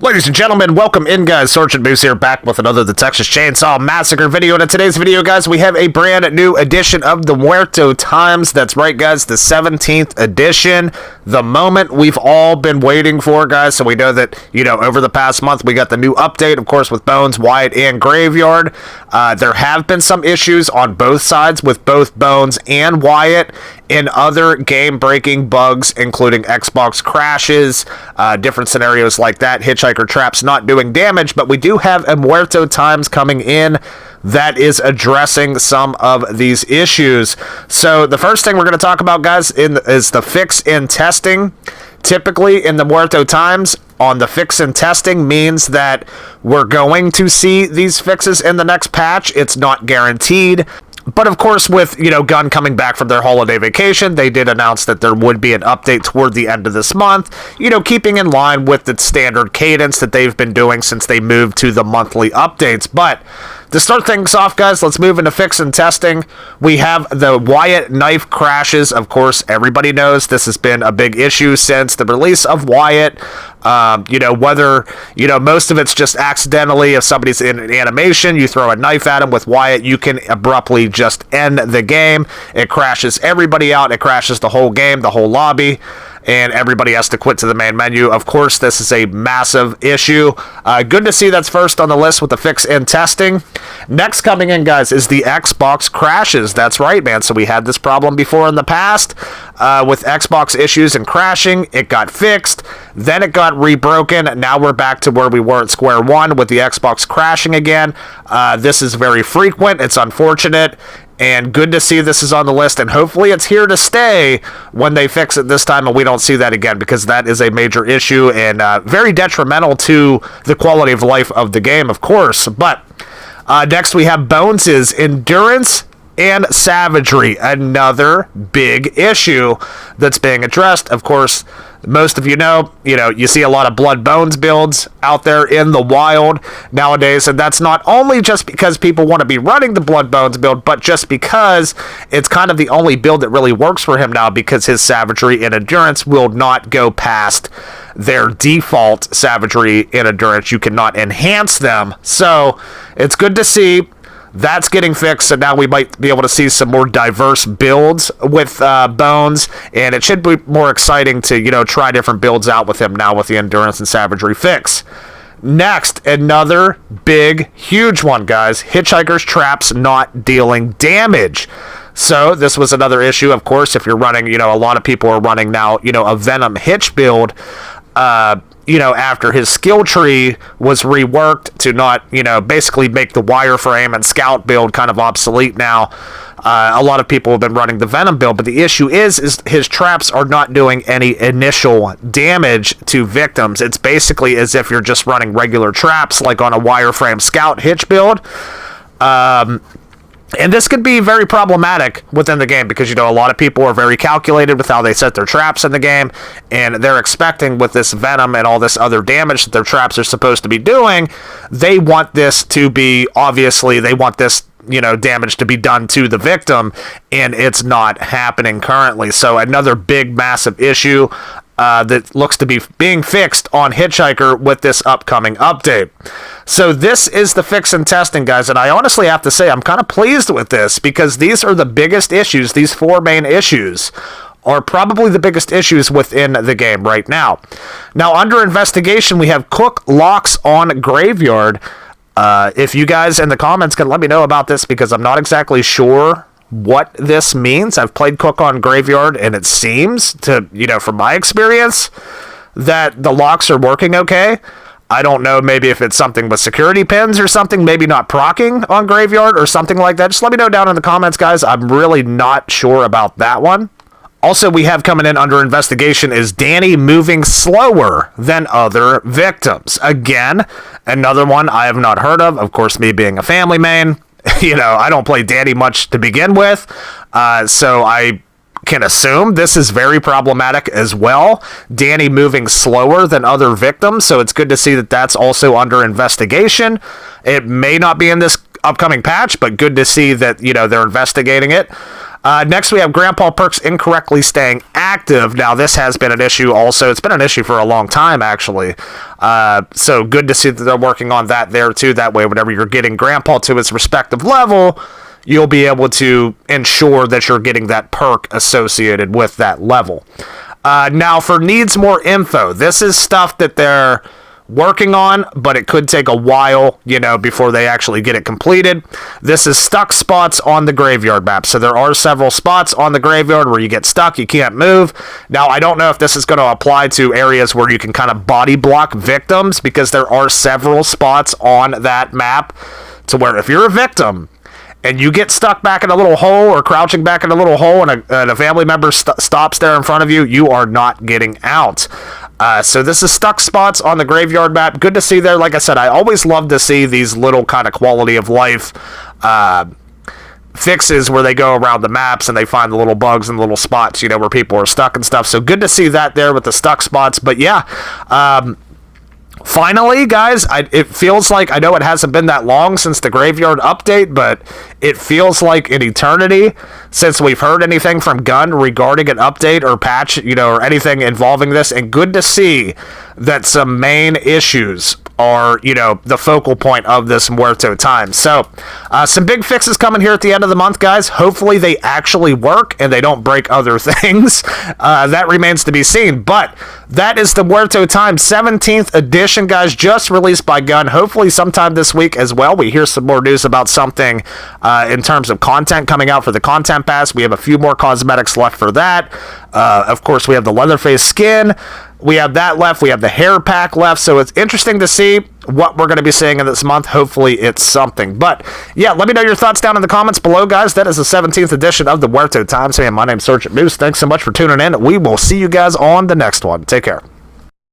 Ladies and gentlemen, welcome in, guys. Sergeant Moose here, back with another The Texas Chainsaw Massacre video. And in today's video, guys, we have a brand new edition of the Muerto Times. That's right, guys, the 17th edition. The moment we've all been waiting for, guys. So we know that, over the past month, we got the new update, of course, with Bones, Wyatt, and Graveyard. There have been some issues on both sides with both Bones and Wyatt in other game-breaking bugs, including Xbox crashes, different scenarios like that, hitchhiker traps not doing damage, but we do have a Muerto Times coming in that is addressing some of these issues. So the first thing we're going to talk about, guys, is the fix in testing. Typically in the Muerto Times, on the fix in testing means that we're going to see these fixes in the next patch. It's not guaranteed. But of course, with, Gunn coming back from their holiday vacation, they did announce that there would be an update toward the end of this month, keeping in line with the standard cadence that they've been doing since they moved to the monthly updates. But to start things off, guys, let's move into fix and testing. We have the Wyatt knife crashes. Of course, everybody knows this has been a big issue since the release of Wyatt. Whether, most of it's just accidentally, if somebody's in an animation, you throw a knife at them. With Wyatt, you can abruptly just end the game. It crashes everybody out. It crashes the whole game, the whole lobby, and everybody has to quit to the main menu. Of course, this is a massive issue. Good to see that's first on the list with the fix and testing. Next coming in, guys, is the Xbox crashes. That's right, man. So we had this problem before in the past with Xbox issues and crashing. It got fixed. Then it got rebroken. Now we're back to where we were at square one with the Xbox crashing again. This is very frequent. It's unfortunate. And good to see this is on the list, and hopefully it's here to stay when they fix it this time and we don't see that again, because that is a major issue and very detrimental to the quality of life of the game, of course. But next we have Bones' endurance and savagery, another big issue that's being addressed. Of course, most of you see a lot of Blood Bones builds out there in the wild nowadays, and that's not only just because people want to be running the Blood Bones build, but just because it's kind of the only build that really works for him now, because his savagery and endurance will not go past their default savagery and endurance. You cannot enhance them, so it's good to see that's getting fixed, so now we might be able to see some more diverse builds with Bones, and it should be more exciting to, try different builds out with him now with the endurance and savagery fix. Next, another big, huge one, guys. Hitchhiker's traps not dealing damage. So this was another issue, of course, if you're running, a lot of people are running now, a Venom Hitch build, after his skill tree was reworked to not, basically make the wireframe and scout build kind of obsolete now. A lot of people have been running the Venom build, but the issue is his traps are not doing any initial damage to victims. It's basically as if you're just running regular traps, like on a wireframe scout hitch build. And this could be very problematic within the game because, a lot of people are very calculated with how they set their traps in the game, and they're expecting with this Venom and all this other damage that their traps are supposed to be doing, they want this to be, obviously, they want this, damage to be done to the victim, and it's not happening currently. So another big, massive issue that looks to be being fixed on Hitchhiker with this upcoming update. So this is the fix and testing, guys, and I honestly have to say I'm kind of pleased with this because these are the biggest issues. These four main issues are probably the biggest issues within the game right now. Now, under investigation, we have Cook locks on Graveyard. If you guys in the comments can let me know about this, because I'm not exactly sure what this means. I've played Cook on Graveyard, and it seems to, from my experience, that the locks are working okay. I don't know, maybe if it's something with security pins or something, maybe not proccing on Graveyard or something like that. Just let me know down in the comments, guys. I'm really not sure about that one. Also, we have coming in under investigation is Danny moving slower than other victims. Again, another one I have not heard of. Of course, me being a family man, I don't play Danny much to begin with, so I can assume this is very problematic as well. Danny moving slower than other victims, so it's good to see that that's also under investigation. It may not be in this upcoming patch, but good to see that, they're investigating it. Next, we have Grandpa Perks incorrectly staying active active. Now, this has been an issue also. It's been an issue for a long time, actually. So good to see that they're working on that there, too. That way, whenever you're getting Grandpa to his respective level, you'll be able to ensure that you're getting that perk associated with that level. Now, for needs more info, this is stuff that they're working on, but it could take a while, before they actually get it completed. This is stuck spots on the graveyard map. So there are several spots on the graveyard where you get stuck, you can't move. Now, I don't know if this is going to apply to areas where you can kind of body block victims, because there are several spots on that map to where if you're a victim and you get stuck back in a little hole or crouching back in a little hole and a family member stops there in front of you, you are not getting out. So this is stuck spots on the graveyard map. Good to see there. Like I said, I always love to see these little kind of quality of life fixes where they go around the maps and they find the little bugs and little spots, where people are stuck and stuff. So good to see that there with the stuck spots. But yeah, finally, guys, it feels like, I know it hasn't been that long since the graveyard update, but it feels like an eternity since we've heard anything from Gun regarding an update or patch, or anything involving this. And good to see that some main issues are, the focal point of this Muerto Times. So, some big fixes coming here at the end of the month, guys. Hopefully they actually work and they don't break other things. That remains to be seen. But that is the Muerto Times 17th edition, guys, just released by Gun. Hopefully sometime this week as well, we hear some more news about something in terms of content coming out for the content pass. We have a few more cosmetics left for that. Of course, we have the Leatherface skin. We have that left. We have the hair pack left. So it's interesting to see what we're going to be seeing in this month. Hopefully it's something. But yeah, let me know your thoughts down in the comments below, guys. That is the 17th edition of the Muerto Times. Hey, my name's Sergeant Moose. Thanks so much for tuning in. We will see you guys on the next one. Take care.